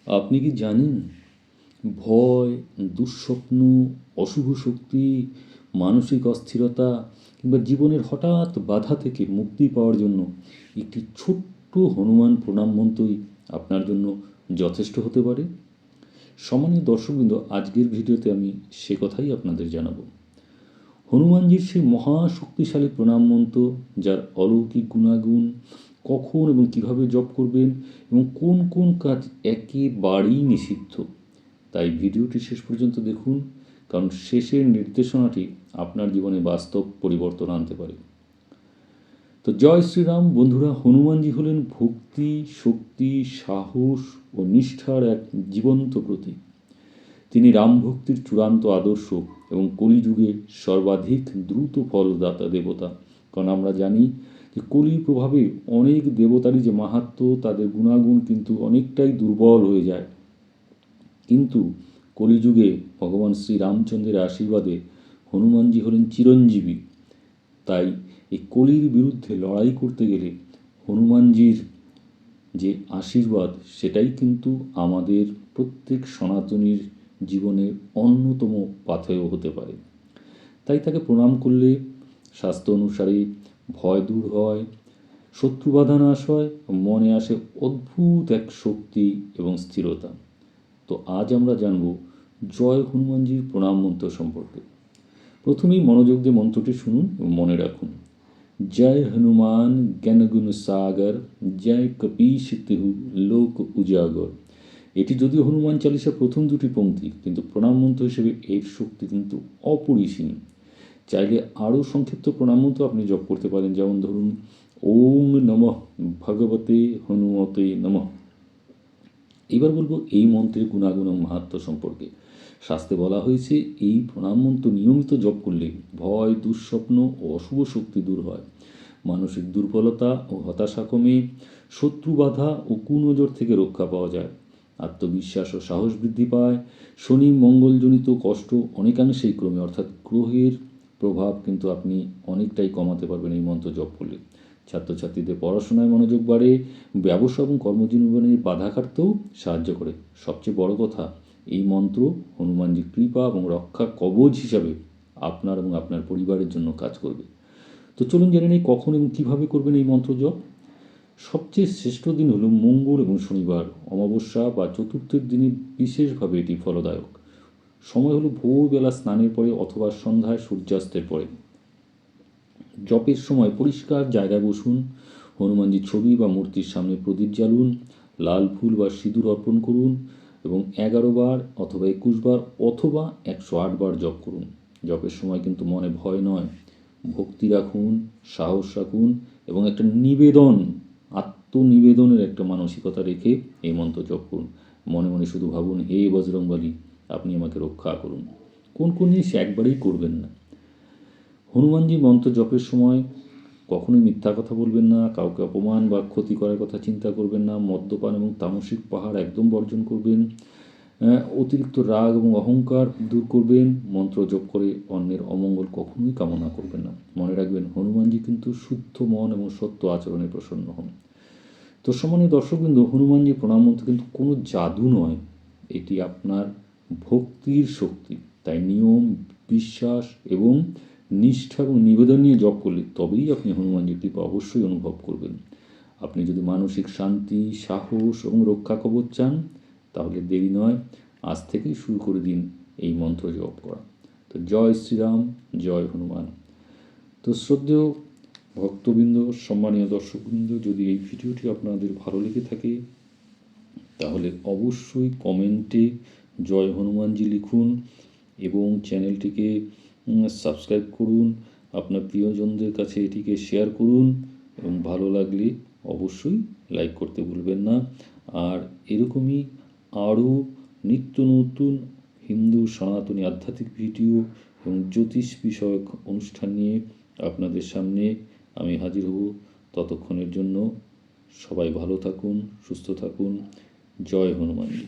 আপনি কি জানেন ভয়, দুঃস্বপ্ন, অশুভ শক্তি, মানসিক অস্থিরতা কিংবা জীবনের হঠাৎ বাধা থেকে মুক্তি পাওয়ার জন্য একটি ছোট্ট হনুমান প্রণাম মন্ত্রই আপনার জন্য যথেষ্ট হতে পারে? সম্মানীয় দর্শকবৃন্দ, আজকের ভিডিওতে আমি সে কথাই আপনাদের জানাবো। হনুমানজির সেই মহাশক্তিশালী প্রণাম মন্ত্র, যার অলৌকিক গুণাগুণ, কখন এবং কিভাবে জপ করবেন এবং কোন কোন কাজ একেবারেই নিষিদ্ধ। তাই ভিডিওটি শেষ পর্যন্ত দেখুন, কারণ শেষের নির্দেশনাটি আপনার জীবনে বাস্তব পরিবর্তন আনতে পারে। তো জয় শ্রীরাম বন্ধুরা, হনুমানজি হলেন ভক্তি, শক্তি, সাহস ও নিষ্ঠার এক জীবন্ত প্রতীক। তিনি রামভক্তির চূড়ান্ত আদর্শ এবং কলিযুগে সর্বাধিক দ্রুত ফলদাতা দেবতা। কারণ আমরা জানি যে কলির প্রভাবে অনেক দেবতারই যে মাহাত্ম্য, তাদের গুণাগুণ কিন্তু অনেকটাই দুর্বল হয়ে যায়। কিন্তু কলিযুগে ভগবান শ্রীরামচন্দ্রের আশীর্বাদে হনুমানজি হলেন চিরঞ্জীবী। তাই এই কলির বিরুদ্ধে লড়াই করতে গেলে হনুমানজির যে আশীর্বাদ, সেটাই কিন্তু আমাদের প্রত্যেক সনাতনীর জীবনের অন্যতম পাথেয় হতে পারে। তাই তাকে প্রণাম করলে শাস্ত্র অনুসারে ভয় দূর হয়, শত্রু বাধা নাশ হয়, মনে আসে অদ্ভুত এক শক্তি এবং স্থিরতা। তো আজ আমরা জানব জয় হনুমানজির প্রণাম মন্ত্র সম্পর্কে। প্রথমেই মনোযোগ দিয়ে মন্ত্রটি শুনুন এবং মনে রাখুন। জয় হনুমান জ্ঞানগুণ সাগর, জয় কপীশ তিহু লোক উজাগর। এটি যদিও হনুমান চালিসার প্রথম দুটি পংক্তি, কিন্তু প্রণাম মন্ত্র হিসেবে এর শক্তি কিন্তু অপরিসীম। চাইলে আরও সংক্ষিপ্ত প্রণাম মন্ত্র আপনি জপ করতে পারেন, যেমন ধরুন ওম নমঃ ভগবতে হনুমতে নমঃ। এবার বলবো এই মন্ত্রের গুণাগুণ ও মাহাত্ম্য সম্পর্কে। শাস্ত্রে বলা হয়েছে এই প্রণাম মন্ত্র নিয়মিত জপ করলে ভয়, দুঃস্বপ্ন ও অশুভ শক্তি দূর হয়, মানসিক দুর্বলতা ও হতাশা কমে, শত্রু বাধা ও কুনজর থেকে রক্ষা পাওয়া যায়, আত্মবিশ্বাস ও সাহস বৃদ্ধি পায়, শনি মঙ্গলজনিত কষ্ট অনেকাংশেই ক্রমে, অর্থাৎ গ্রহের প্রভাব কিন্তু আপনি অনেকটাই কমাতে পারবেন এই মন্ত্র জপ করলে। ছাত্রছাত্রীদের পড়াশোনায় মনোযোগ বাড়ে, ব্যবসা এবং কর্মজীবনের বাধা কাটতেও সাহায্য করে। সবচেয়ে বড় কথা, এই মন্ত্র হনুমানজির কৃপা এবং রক্ষা কবচ হিসাবে আপনার এবং আপনার পরিবারের জন্য কাজ করবে। তো চলুন জেনে নিই কখন এবং কীভাবে করবেন এই মন্ত্র জপ। সবচেয়ে শ্রেষ্ঠ দিন হলো মঙ্গল এবং শনিবার, অমাবস্যা বা চতুর্থের দিনে বিশেষভাবে এটি ফলদায়ক। সময় হলো ভোরবেলা স্নানের পরে অথবা সন্ধ্যায় সূর্যাস্তের পরে। জপের সময় পরিষ্কার জায়গায় বসুন, হনুমানজির ছবি বা মূর্তির সামনে প্রদীপ জ্বালুন, লাল ফুল বা সিঁদুর অর্পণ করুন এবং 11 বার অথবা 21 বার অথবা 108 বার জপ করুন। জপের সময় কিন্তু মনে ভয় নয়, ভক্তি রাখুন, সাহস রাখুন এবং একটা নিবেদন, আত্মনিবেদনের একটা মানসিকতা রেখে এই মন্ত্র জপ করুন। মনে মনে শুধু ভাবুন, হে বজরংবলী, আপনি আমাকে রক্ষা করুন। কোন কোন জিনিস একবারেই করবেন না। হনুমানজি মন্ত্র জপের সময় কখনোই মিথ্যা কথা বলবেন না, কাউকে অপমান বা ক্ষতি করার কথা চিন্তা করবেন না, মদ্যপান এবং তামসিক পাহাড় একদম বর্জন করবেন, অতিরিক্ত রাগ এবং অহংকার দূর করবেন, মন্ত্র জপ করে অন্যের অমঙ্গল কখনোই কামনা করবেন না। মনে রাখবেন, হনুমানজি কিন্তু শুদ্ধ মন এবং সত্য আচরণে প্রসন্ন হন। তো সম্মানীয় দর্শকবৃন্দ, হনুমানজি প্রণাম মন্ত্র কিন্তু কোনো জাদু নয়, এটি আপনার ভক্তির শক্তি। তাই নিয়ম, বিশ্বাস এবং নিষ্ঠা এবং নিবেদন নিয়ে জপ করলে তবেই আপনি হনুমানজির কৃপা অবশ্যই অনুভব করবেন। আপনি যদি মানসিক শান্তি, সাহস এবং রক্ষা কবচ চান, তাহলে দেরি নয়, আজ থেকেই শুরু করে দিন এই মন্ত্র জপ করা। তো জয় শ্রীরাম, জয় হনুমান। তো শ্রদ্ধেয় ভক্তবৃন্দ, সম্মানীয় দর্শকবৃন্দ, যদি এই ভিডিওটি আপনাদের ভালো লেগে থাকে তাহলে অবশ্যই কমেন্টে জয় হনুমানজি লিখুন এবং চ্যানেলটিকে সাবস্ক্রাইব করুন, আপনার প্রিয়জনদের কাছে এটিকে শেয়ার করুন এবং ভালো লাগলে অবশ্যই লাইক করতে ভুলবেন না। আর এরকমই আরও নিত্য নতুন হিন্দু সনাতনী আধ্যাত্মিক ভিডিও এবং জ্যোতিষ বিষয়ক অনুষ্ঠান নিয়ে আপনাদের সামনে আমি হাজির হব। ততক্ষণের জন্য সবাই ভালো থাকুন, সুস্থ থাকুন। জয় হনুমানজি।